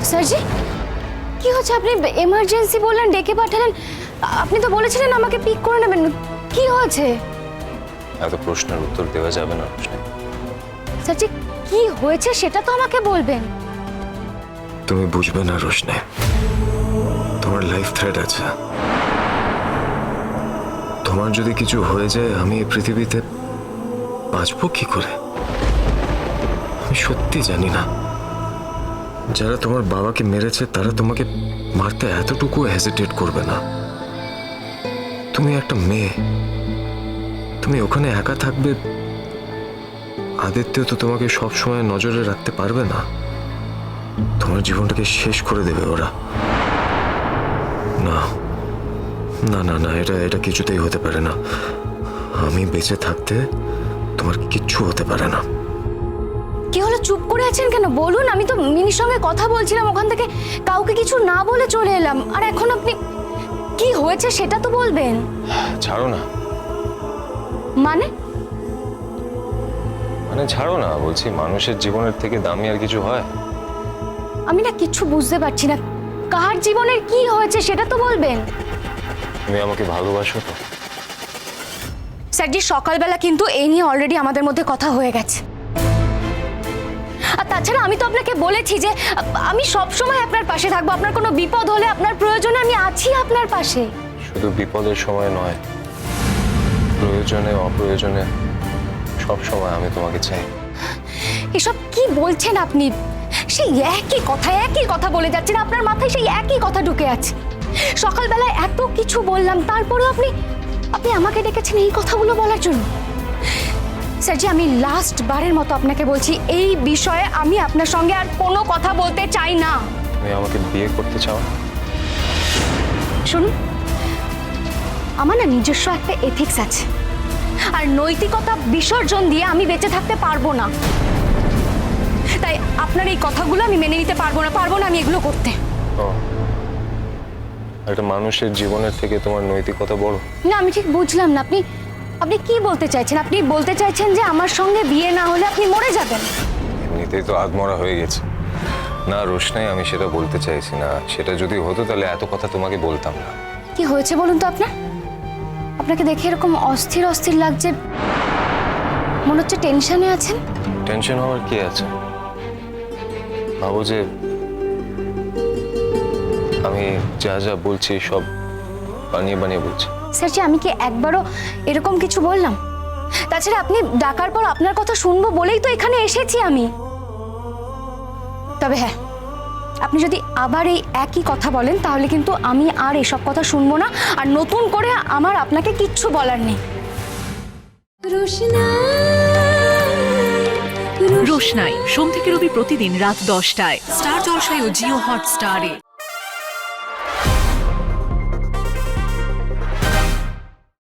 স্যারজি, কি হচ্ছে? আপনি এমার্জেন্সি বললেন, ডেকে পাঠালেন। আপনি তো বলেছিলেন আমাকে পিক করে নেবেন। কি হয়েছে? এত প্রশ্নের উত্তর দেওয়া যাবে না রোশনাই। স্যারজি, কি হয়েছে সেটা তো আমাকে বলবেন। তুমি বুঝবে না রোশনাই, তোমার লাইফ থ্রেট আছে। তোমার যদি কিছু হয়ে যায় আমি এই পৃথিবীতে বাঁচবো কি করে? আমি সত্যি জানি না। যারা তোমার বাবাকে মেরেছে তারা তোমাকে মারতে এতটুকু হেজিটেট করবে না। তুমি একটা মেয়ে, তুমি ওখানে একা থাকবে। আদিত্য তো তোমাকে সব সময় নজরে রাখতে পারবে না। তোমার জীবনটাকে শেষ করে দেবে ওরা। না না না না, এটা কিছুতেই হতে পারে না। আমি বেঁচে থাকতে তোমার কিচ্ছু হতে পারে না। কি হলো, চুপ করে আছেন কেন? বলুন। আমি তো মিনির সঙ্গে কথা বলছিলাম, ওখান থেকে কাউকে কিছু না বলে চলে এলাম। আর এখন আপনি কি হয়েছে সেটা তো বলবেন। ছাড়ো না। মানে? মানে ছাড়ো না বলছি, মানুষের জীবনের থেকে দামি আর কিছু হয়? আমি না কিছু বুঝতে পারছি না। কার জীবনের কি হয়েছে সেটা তো বলবেন। তুমি আমাকে ভালোবাসো তো? স্যারজি, সকালবেলা কিন্তু এই নিয়ে অলরেডি আমাদের মধ্যে কথা হয়ে গেছে। আর তাছাড়া আমি তো আপনাকে বলেছি যে আমি সব সময় আপনার পাশে থাকবো। আপনার কোনো বিপদ হলে, আপনার প্রয়োজনে আমি আছি আপনার পাশে। শুধু বিপদের সময় নয়, প্রয়োজনে অপ্রয়োজনে সব সময় আমি তোমাকে চাই। এসব কি বলছেন আপনি? সেই একই কথা বলে যাচ্ছেন। আপনার মাথায় সেই একই কথা ঢুকে আছে। সকালবেলায় এত কিছু বললাম, তারপরেও আপনি আমাকে ডেকেছেন এই কথাগুলো বলার জন্য। স্যারজি, আমি লাস্ট বারের মতো আপনাকে বলছি, এই বিষয়ে আমি আপনার সঙ্গে আর কোনো কথা বলতে চাই না। তুমি আমাকে বিয়ে করতে চাও? শুনুন, আমার না নিজস্ব একটা এথিক্স আছে, আর নৈতিকতা বিসর্জন দিয়ে আমি বেঁচে থাকতে পারবো না। তাই আপনার এই কথাগুলো আমি মেনে নিতে পারবো না আমি এগুলো করতে। একটা মানুষের জীবনের থেকে তোমার নৈতিকতা বড়? না, আমি ঠিক বুঝলাম না। আপনি কি বলতে চাইছেন? আপনি বলতে চাইছেন যে আমার সঙ্গে বিয়ে না হলে আপনি মরে যাবেন? এমনিতেই তো আধমরা হয়ে গেছে। না রোশনাই, আমি সেটা বলতে চাইছি না। সেটা যদি হতো তাহলে এত কথা তোমাকে বলতাম না। কি হয়েছে বলুন তো আপনার? আপনাকে দেখে এরকম অস্থির অস্থির লাগছে, মনে হচ্ছে টেনশনে আছেন। টেনশন হওয়ার কি আছে? ভাবো যে আমি যা যা বলছি সব বানিয়ে বানিয়ে বলছি। স্যারজি, আমি কি একবারও এরকম কিছু বললাম? তাছাড়া আপনি ডাকার পর আপনার কথা শুনবো বলেই তো এখানে এসেছি আমি। তবে হ্যাঁ, আপনি যদি আবার এই একই কথা বলেন তাহলে কিন্তু আমি আর এসব কথা শুনবো না। আর নতুন করে আমার আপনাকে কিচ্ছু বলার নেই। রোশনাই সোম থেকে রবি প্রতিদিন রাত 10টায় স্টার জলসায় ও জিও হটস্টারে।